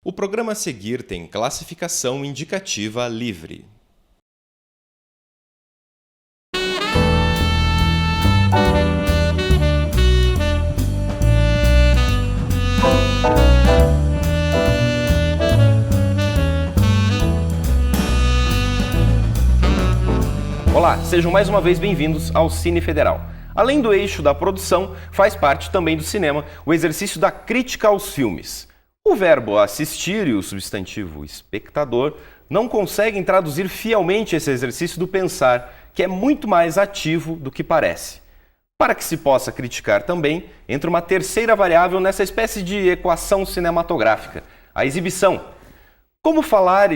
O programa a seguir tem classificação indicativa livre. Olá, sejam mais uma vez bem-vindos ao Cine Federal. Além do eixo da produção, faz parte também do cinema o exercício da crítica aos filmes. O verbo assistir e o substantivo espectador não conseguem traduzir fielmente esse exercício do pensar, que é muito mais ativo do que parece. Para que se possa criticar também, entra uma terceira variável nessa espécie de equação cinematográfica, a exibição. Como falar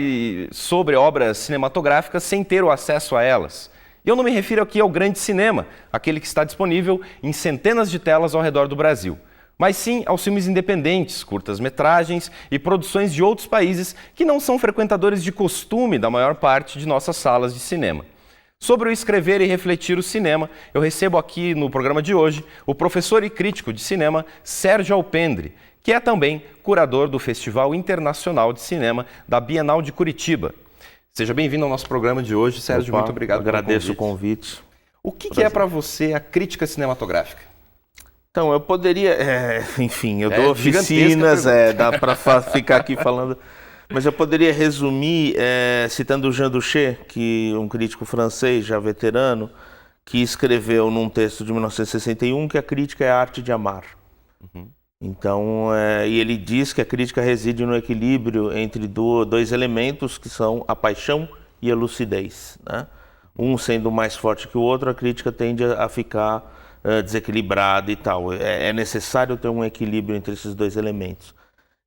sobre obras cinematográficas sem ter o acesso a elas? E eu não me refiro aqui ao grande cinema, aquele que está disponível em centenas de telas ao redor do Brasil, mas sim aos filmes independentes, curtas-metragens e produções de outros países que não são frequentadores de costume da maior parte de nossas salas de cinema. Sobre o escrever e refletir o cinema, eu recebo aqui no programa de hoje o professor e crítico de cinema Sérgio Alpendre, que é também curador do Festival Internacional de Cinema da Bienal de Curitiba. Seja bem-vindo ao nosso programa de hoje, Sérgio. Muito obrigado pelo convite. Agradeço o convite. O que é para você a crítica cinematográfica? Então, eu poderia... eu dou oficinas, dá para ficar aqui falando... Mas eu poderia resumir citando o Jean Duché, um crítico francês, já veterano, que escreveu num texto de 1961 que a crítica é a arte de amar. Uhum. Então, e ele diz que a crítica reside no equilíbrio entre dois elementos que são a paixão e a lucidez, né? Um sendo mais forte que o outro, a crítica tende a ficar desequilibrada e tal. É necessário ter um equilíbrio entre esses dois elementos.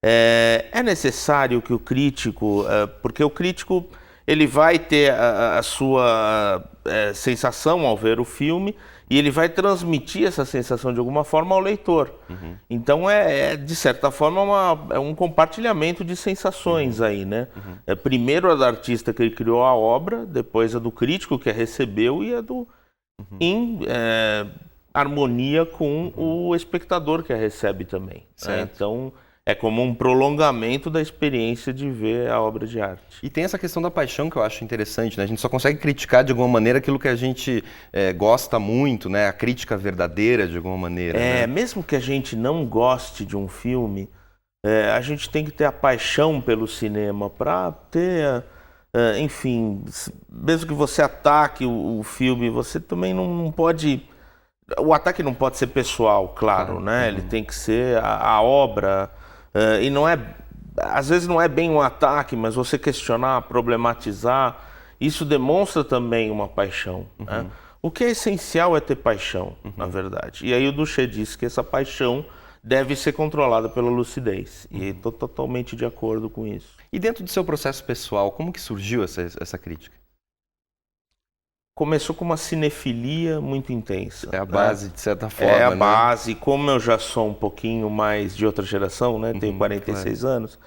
É necessário que o crítico, porque o crítico ele vai ter a sua sensação ao ver o filme e ele vai transmitir essa sensação de alguma forma ao leitor. Uhum. Então de certa forma um compartilhamento de sensações aí, né? Uhum. Primeiro a do artista que criou a obra, depois a do crítico que a recebeu e a do em harmonia com o espectador que a recebe também. Né? Então é como um prolongamento da experiência de ver a obra de arte. E tem essa questão da paixão que eu acho interessante, né? A gente só consegue criticar de alguma maneira aquilo que a gente gosta muito, né? A crítica verdadeira de alguma maneira. Né? Mesmo que a gente não goste de um filme, a gente tem que ter a paixão pelo cinema para ter, enfim, mesmo que você ataque o filme, você também não pode... O ataque não pode ser pessoal, claro, né? Ele tem que ser a obra... e não às vezes não é bem um ataque, mas você questionar, problematizar, isso demonstra também uma paixão. Né? O que é essencial é ter paixão, na verdade. E aí o Duché diz que essa paixão deve ser controlada pela lucidez. E estou totalmente de acordo com isso. E dentro do seu processo pessoal, como que surgiu essa crítica? Começou com uma cinefilia muito intensa. É a base, né? De certa forma. É a base. Como eu já sou um pouquinho mais de outra geração, né? Tenho 46 anos.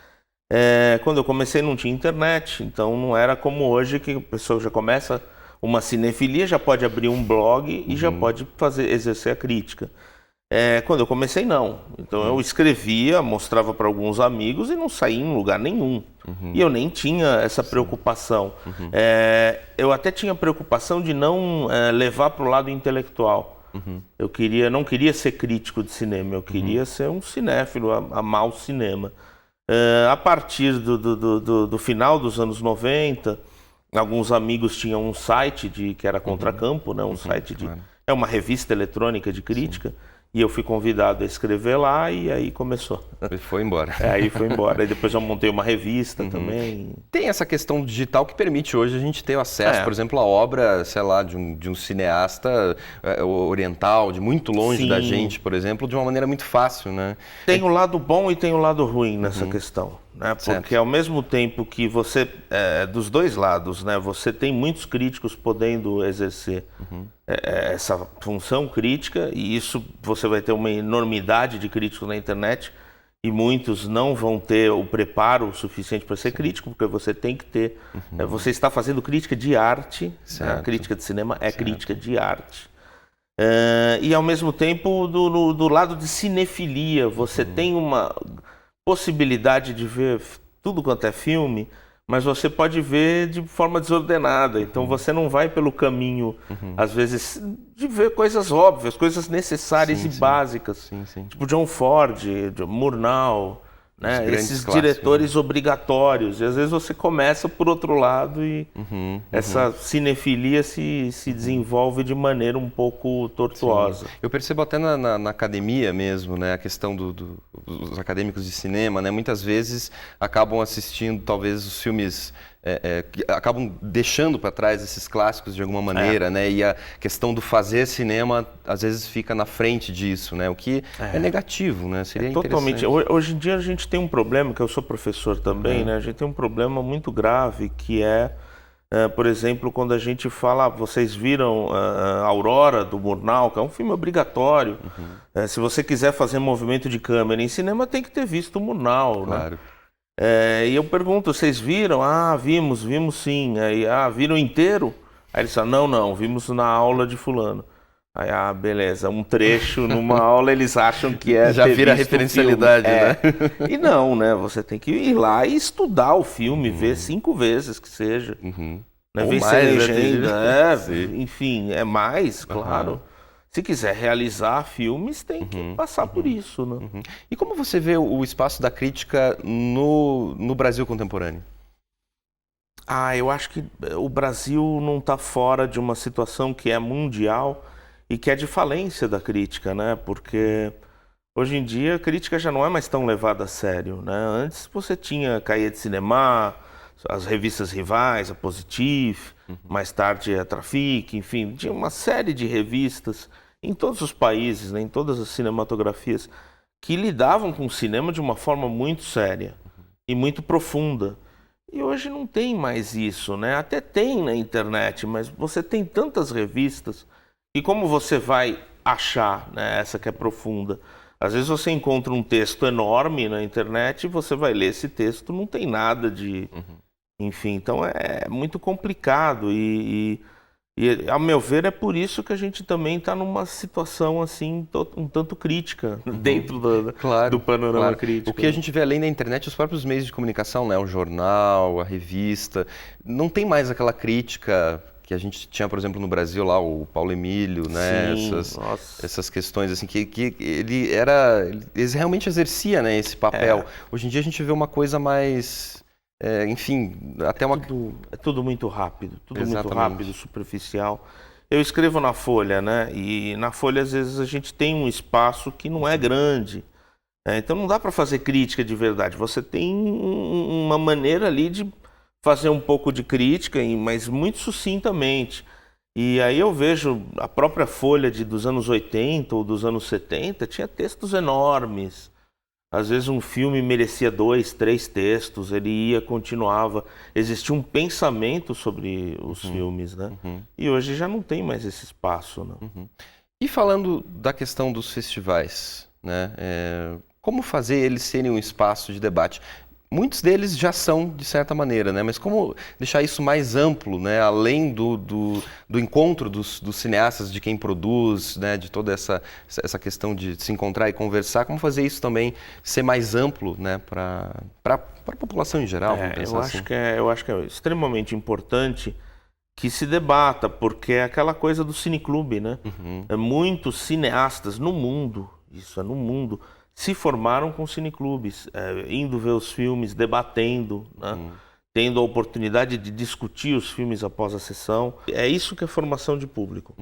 Quando eu comecei não tinha internet, então não era como hoje que a pessoa já começa uma cinefilia, já pode abrir um blog e já pode exercer a crítica. Quando eu comecei, não. Então eu escrevia, mostrava para alguns amigos e não saía em lugar nenhum. E eu nem tinha essa preocupação. Eu até tinha preocupação de não levar para o lado intelectual. Eu não queria ser crítico de cinema, eu queria ser um cinéfilo, amar o cinema. A partir do final dos anos 90, alguns amigos tinham um site que era Contracampo, né? É uma revista eletrônica de crítica. E eu fui convidado a escrever lá e aí começou. E foi embora. Aí foi embora. E depois eu montei uma revista também. Tem essa questão digital que permite hoje a gente ter acesso, por exemplo, à obra, sei lá, de um cineasta oriental, de muito longe da gente, por exemplo, de uma maneira muito fácil, né? Tem o lado bom e tem o lado ruim nessa questão. Né? Porque ao mesmo tempo que você, dos dois lados, né? Você tem muitos críticos podendo exercer essa função crítica e isso você vai ter uma enormidade de críticos na internet e muitos não vão ter o preparo suficiente para ser crítico, porque você tem que ter... você está fazendo crítica de arte, né? A crítica de cinema é crítica de arte. E ao mesmo tempo, do lado de cinefilia, você tem uma possibilidade de ver tudo quanto é filme, mas você pode ver de forma desordenada. Então você não vai pelo caminho, às vezes, de ver coisas óbvias, coisas necessárias e básicas. Tipo John Ford, Murnau, né? Esses diretores obrigatórios. E às vezes você começa por outro lado e essa cinefilia se desenvolve de maneira um pouco tortuosa. Eu percebo até na academia mesmo, né? A questão dos acadêmicos de cinema, né? Muitas vezes acabam assistindo talvez os filmes que acabam deixando para trás esses clássicos de alguma maneira, né? E a questão do fazer cinema às vezes fica na frente disso, né? O que é negativo, né? Seria totalmente. Hoje em dia a gente tem um problema, que eu sou professor também, né? A gente tem um problema muito grave que por exemplo, quando a gente fala, vocês viram Aurora, do Murnau, que é um filme obrigatório. Se você quiser fazer movimento de câmera em cinema, tem que ter visto o Murnau, claro. Né? E eu pergunto, vocês viram? Vimos sim. Aí, viram inteiro? Aí eles falam, não, vimos na aula de fulano. Aí, beleza, um trecho numa aula eles acham que já vira referencialidade, né? E não, né? Você tem que ir lá e estudar o filme, ver 5 vezes que seja. Né? Ver sem legenda, enfim, é mais, claro. Se quiser realizar filmes, tem que passar por isso, né? E como você vê o espaço da crítica no Brasil contemporâneo? Eu acho que o Brasil não está fora de uma situação que é mundial e que é de falência da crítica, né? Porque hoje em dia a crítica já não é mais tão levada a sério, né? Antes você tinha Cahiers de Cinema, as revistas rivais, a Positif, mais tarde a Trafic, enfim, tinha uma série de revistas em todos os países, né, em todas as cinematografias, que lidavam com o cinema de uma forma muito séria e muito profunda. E hoje não tem mais isso, né? Até tem na internet, mas você tem tantas revistas e como você vai achar, né, essa que é profunda? Às vezes você encontra um texto enorme na internet e você vai ler esse texto, não tem nada de... Enfim, então é muito complicado e, ao meu ver, é por isso que a gente também está numa situação assim, um tanto crítica dentro do panorama crítico. O que a gente vê além da internet, os próprios meios de comunicação, né? O jornal, a revista, não tem mais aquela crítica que a gente tinha, por exemplo, no Brasil, lá, o Paulo Emílio, né? Essas questões, assim, que ele realmente exercia, né, esse papel. Hoje em dia a gente vê uma coisa mais... enfim, até uma... É tudo muito rápido, muito rápido, superficial. Eu escrevo na Folha, né? E na Folha, às vezes, a gente tem um espaço que não é grande. Então não dá para fazer crítica de verdade. Você tem uma maneira ali de fazer um pouco de crítica, mas muito sucintamente. E aí eu vejo a própria Folha dos anos 80 ou dos anos 70, tinha textos enormes. Às vezes um filme merecia 2, 3 textos, ele continuava. Existia um pensamento sobre os filmes, né? E hoje já não tem mais esse espaço, né? E falando da questão dos festivais, né? Como fazer eles serem um espaço de debate? Muitos deles já são, de certa maneira, né? Mas como deixar isso mais amplo, né? Além do encontro dos cineastas, de quem produz, né? De toda essa questão de se encontrar e conversar, como fazer isso também ser mais amplo, né? Para a população em geral? Eu acho que é extremamente importante que se debata, porque é aquela coisa do cineclube, né? Muitos cineastas no mundo, se formaram com cineclubes, indo ver os filmes, debatendo, né? Tendo a oportunidade de discutir os filmes após a sessão. É isso que é formação de público.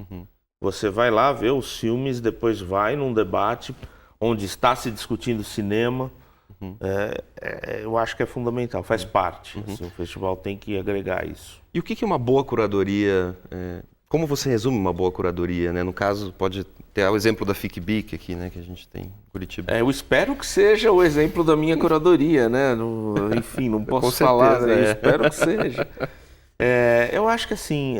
Você vai lá ver os filmes, depois vai num debate onde está se discutindo cinema. Eu acho que é fundamental, faz parte. Assim, o festival tem que agregar isso. E o que é uma boa curadoria? Como você resume uma boa curadoria, né? No caso, pode ter o exemplo da FICBIC aqui, né? Que a gente tem em Curitiba. Eu espero que seja o exemplo da minha curadoria, né? Enfim, não posso falar, né? Eu espero que seja. Eu acho que assim,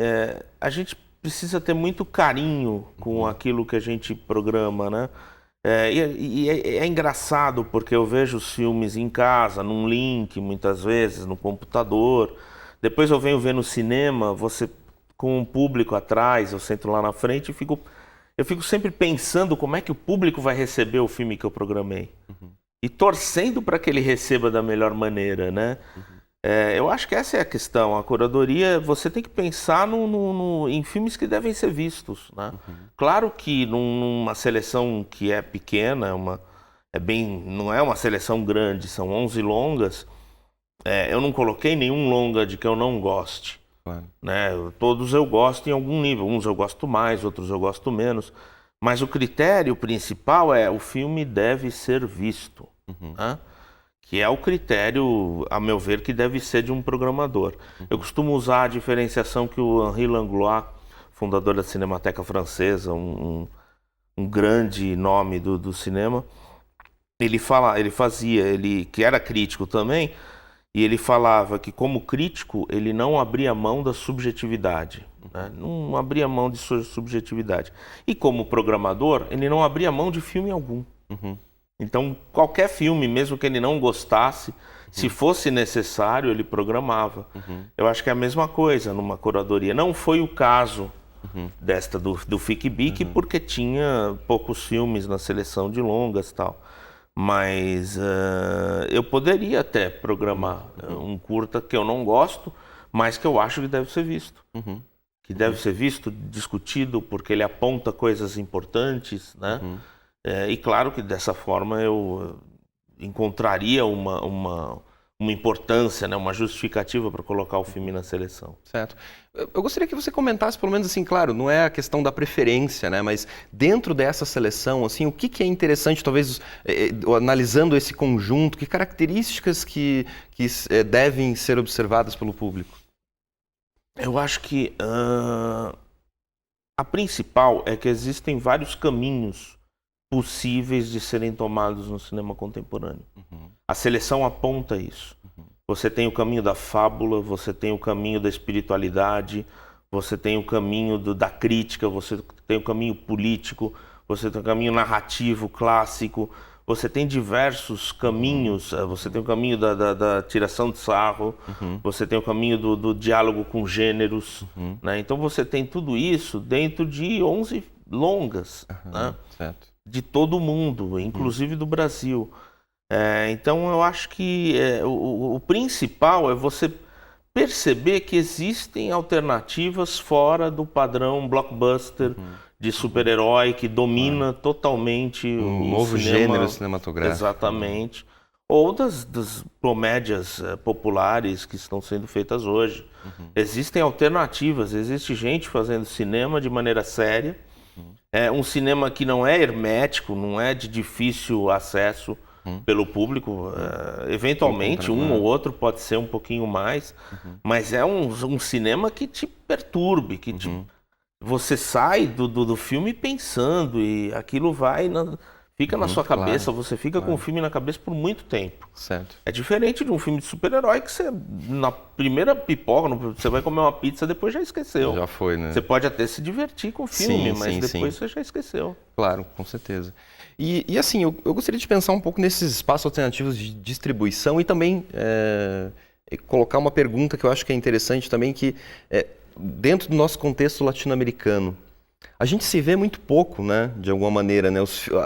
a gente precisa ter muito carinho com aquilo que a gente programa, né? É engraçado porque eu vejo os filmes em casa, num link, muitas vezes, no computador. Depois eu venho ver no cinema, com um público atrás, eu sento lá na frente e eu fico sempre pensando como é que o público vai receber o filme que eu programei. e torcendo para que ele receba da melhor maneira, né? Eu acho que essa é a questão. A curadoria, você tem que pensar em filmes que devem ser vistos, né? Claro que numa seleção que é pequena, não é uma seleção grande, são 11 longas, eu não coloquei nenhum longa de que eu não goste. Claro. Né? Todos eu gosto em algum nível, uns eu gosto mais, outros eu gosto menos, mas o critério principal é o filme deve ser visto, né? Que é o critério, a meu ver, que deve ser de um programador. Eu costumo usar a diferenciação que o Henri Langlois, fundador da Cinemateca Francesa, um grande nome do cinema, que era crítico também, e ele falava que, como crítico, ele não abria mão da subjetividade, né? Não abria mão de sua subjetividade. E como programador, ele não abria mão de filme algum. Então, qualquer filme, mesmo que ele não gostasse, se fosse necessário, ele programava. Eu acho que é a mesma coisa numa curadoria. Não foi o caso desta do FICBIC, porque tinha poucos filmes na seleção de longas e tal. Mas eu poderia até programar um curta que eu não gosto, mas que eu acho que deve ser visto. Que deve ser visto, discutido, porque ele aponta coisas importantes, né? E claro que dessa forma eu encontraria uma importância, né, uma justificativa para colocar o filme na seleção. Certo. Eu gostaria que você comentasse, pelo menos assim, claro, não é a questão da preferência, né, mas dentro dessa seleção, assim, o que é interessante, talvez, analisando esse conjunto, que características que devem ser observadas pelo público? Eu acho que a principal é que existem vários caminhos possíveis de serem tomados no cinema contemporâneo. A seleção aponta isso. Você tem o caminho da fábula, você tem o caminho da espiritualidade, você tem o caminho da crítica, você tem o caminho político, você tem o caminho narrativo clássico, você tem diversos caminhos, você tem o caminho da tiração de sarro, você tem o caminho do diálogo com gêneros, né? Então você tem tudo isso dentro de 11 longas, né? Certo. De todo o mundo, inclusive do Brasil. Então eu acho que o principal é você perceber que existem alternativas fora do padrão blockbuster de super-herói que domina totalmente o novo cinema, gênero cinematográfico. Exatamente. Ou das comédias populares que estão sendo feitas hoje. Existem alternativas, existe gente fazendo cinema de maneira séria. Um cinema que não é hermético, não é de difícil acesso pelo público. Eventualmente, um ou outro pode ser um pouquinho mais, mas é um cinema que te perturbe, que você sai do filme pensando e aquilo fica na sua cabeça, claro, você fica com o filme na cabeça por muito tempo. Certo. É diferente de um filme de super-herói que você, na primeira pipoca, você vai comer uma pizza, depois já esqueceu. Já foi, né? Você pode até se divertir com o filme, mas depois você já esqueceu. Claro, com certeza. E assim, eu gostaria de pensar um pouco nesses espaços alternativos de distribuição e também colocar uma pergunta que eu acho que é interessante também, que dentro do nosso contexto latino-americano, a gente se vê muito pouco, né, de alguma maneira, né?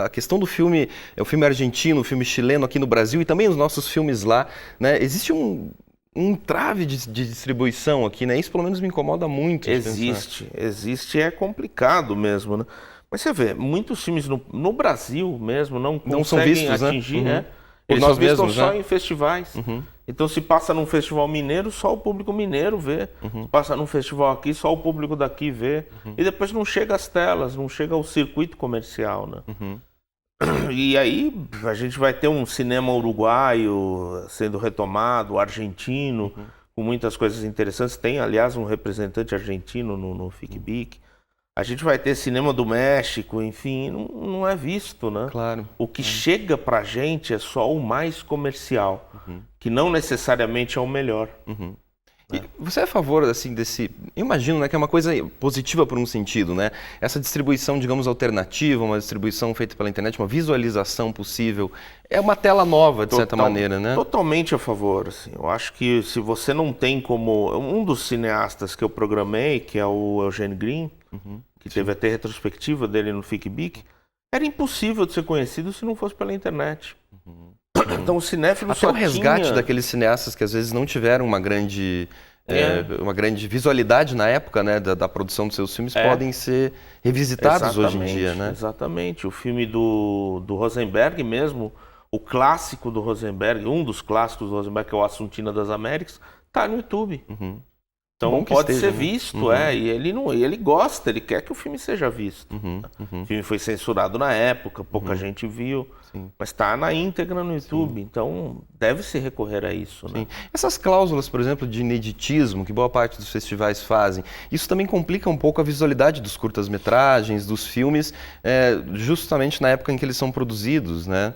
A questão do filme, o filme argentino, o filme chileno aqui no Brasil e também os nossos filmes lá, né? Existe um trave de distribuição aqui, né? Isso pelo menos me incomoda muito. Existe, é complicado mesmo, né? Mas você vê, muitos filmes no Brasil mesmo não são vistos, atingir, né? Eles nós são vistos mesmos, só né? em festivais. Então, se passa num festival mineiro, só o público mineiro vê. Se passa num festival aqui, só o público daqui vê. E depois não chega às telas, não chega ao circuito comercial, né? E aí a gente vai ter um cinema uruguaio sendo retomado, argentino, com muitas coisas interessantes. Tem, aliás, um representante argentino no FICBIC. A gente vai ter cinema do México, enfim, não é visto, né? Claro. O que chega pra gente é só o mais comercial, que não necessariamente é o melhor. E você é a favor, assim, desse... Eu imagino, né, que é uma coisa positiva por um sentido, né? Essa distribuição, digamos, alternativa, uma distribuição feita pela internet, uma visualização possível. É uma tela nova, de certa maneira, né? Totalmente a favor, assim. Eu acho que se você não tem como... Um dos cineastas que eu programei, que é o Eugene Green, que teve até retrospectiva dele no FICBIC, era impossível de ser conhecido se não fosse pela internet. Então o cinéfilo Até só o resgate tinha... daqueles cineastas que às vezes não tiveram uma grande visualidade na época, né, da produção dos seus filmes, podem ser revisitados hoje em dia, né? Exatamente. O filme do Rosenberg mesmo, o clássico do Rosenberg, um dos clássicos do Rosenberg, que é o Assuntina das Américas, tá no YouTube. Então pode ser visto, e ele gosta, ele quer que o filme seja visto. O filme foi censurado na época, pouca gente viu, mas está na íntegra no YouTube, então deve-se recorrer a isso. Né? Essas cláusulas, por exemplo, de ineditismo, que boa parte dos festivais fazem, isso também complica um pouco a visualidade dos curtas-metragens, dos filmes, justamente na época em que eles são produzidos, né?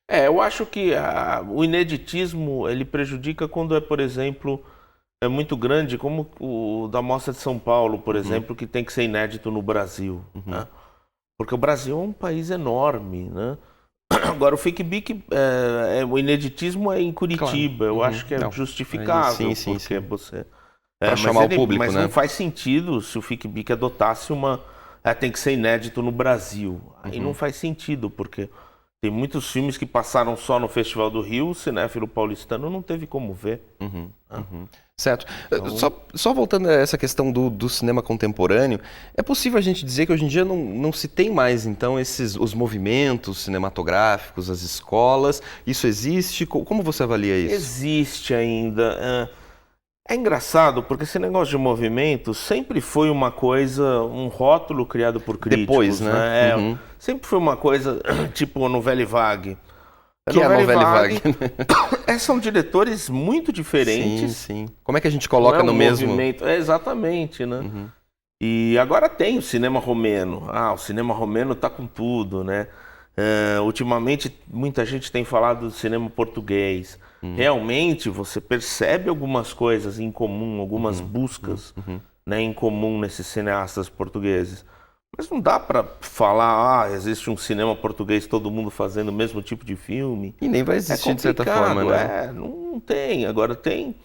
Eu acho que o ineditismo, ele prejudica quando por exemplo... É muito grande, como o da Mostra de São Paulo, por exemplo, que tem que ser inédito no Brasil. Né? Porque o Brasil é um país enorme. Né? Agora, o FICBIC, o ineditismo é em Curitiba. Claro. Eu acho que é justificável. Porque você... Para chamar o público, mas não faz sentido se o FICBIC adotasse uma... tem que ser inédito no Brasil. Aí não faz sentido, porque... Tem muitos filmes que passaram só no Festival do Rio, o cinéfilo paulistano não teve como ver. Certo. Então... Só voltando a essa questão do cinema contemporâneo, é possível a gente dizer que hoje em dia não se tem mais, então, os movimentos cinematográficos, as escolas, isso existe? Como você avalia isso? Existe ainda. É engraçado, porque esse negócio de movimento sempre foi uma coisa, um rótulo criado por críticos. Depois, né? Sempre foi uma coisa, tipo a Nouvelle Vague. Que é a Nouvelle Vague? São diretores muito diferentes. Sim. Como é que a gente coloca no mesmo... movimento? Exatamente, né? E agora tem o cinema romeno. O cinema romeno tá com tudo, né? Ultimamente, muita gente tem falado do cinema português. Realmente, você percebe algumas coisas em comum, algumas buscas né, em comum nesses cineastas portugueses. Mas não dá para falar, existe um cinema português, todo mundo fazendo o mesmo tipo de filme. E nem vai existir de certa forma, né? Não tem. Agora tem...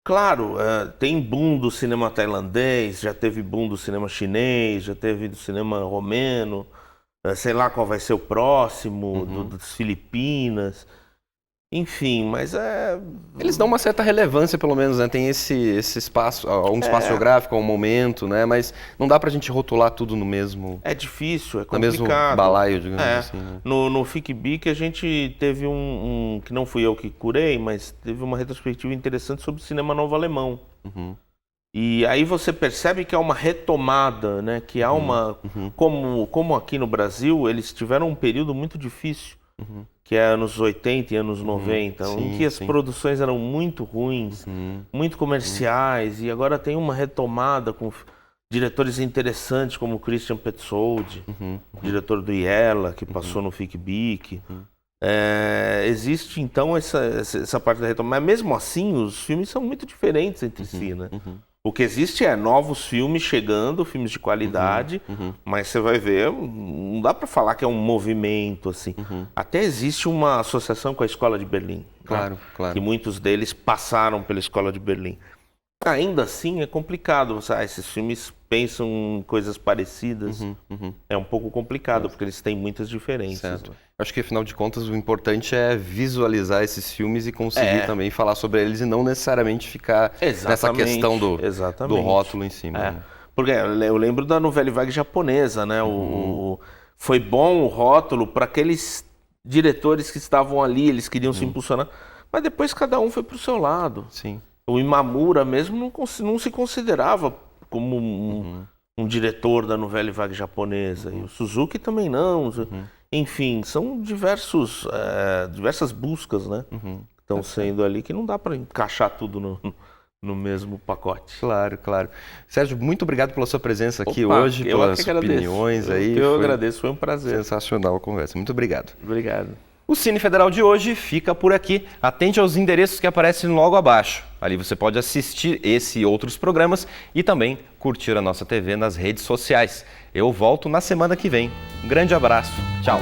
Claro, tem boom do cinema tailandês, já teve boom do cinema chinês, já teve do cinema romeno... sei lá qual vai ser o próximo, das Filipinas, enfim, mas Eles dão uma certa relevância, pelo menos, né? Tem esse espaço, um espaço geográfico, um momento, né? Mas não dá pra gente rotular tudo no mesmo... É difícil, é complicado. No mesmo balaio, digamos assim. Né? No FICBIC a gente teve que não fui eu que curei, mas teve uma retrospectiva interessante sobre o cinema novo alemão. E aí você percebe que há uma retomada, né? Que há uma... Como aqui no Brasil, eles tiveram um período muito difícil, que é anos 80 e anos 90, em que as produções eram muito ruins, muito comerciais, e agora tem uma retomada com diretores interessantes como o Christian Petzold, diretor do Iella, que passou no FICBIC. Existe então essa parte da retomada, mas mesmo assim os filmes são muito diferentes entre si, né? O que existe é novos filmes chegando, filmes de qualidade, mas você vai ver, não dá para falar que é um movimento assim. Até existe uma associação com a Escola de Berlim. Claro. Que muitos deles passaram pela Escola de Berlim. Ainda assim é complicado, esses filmes pensam em coisas parecidas, é um pouco complicado, porque eles têm muitas diferenças. Certo. Acho que, afinal de contas, o importante é visualizar esses filmes e conseguir também falar sobre eles e não necessariamente ficar nessa questão do rótulo em cima. Né? Porque eu lembro da Nouvelle Vague japonesa, né? Foi bom o rótulo para aqueles diretores que estavam ali, eles queriam se impulsionar, mas depois cada um foi para o seu lado. Sim. O Imamura mesmo não se considerava como um diretor da Nouvelle Vague japonesa. E o Suzuki também não. Enfim, são diversas buscas, né? Que estão sendo ali, que não dá para encaixar tudo no mesmo pacote. Claro. Sérgio, muito obrigado pela sua presença aqui hoje, pelas opiniões aí. Eu agradeço, foi um prazer. Sensacional a conversa. Muito obrigado. Obrigado. O Cine Federal de hoje fica por aqui. Atente aos endereços que aparecem logo abaixo. Ali você pode assistir esse e outros programas e também curtir a nossa TV nas redes sociais. Eu volto na semana que vem. Um grande abraço. Tchau.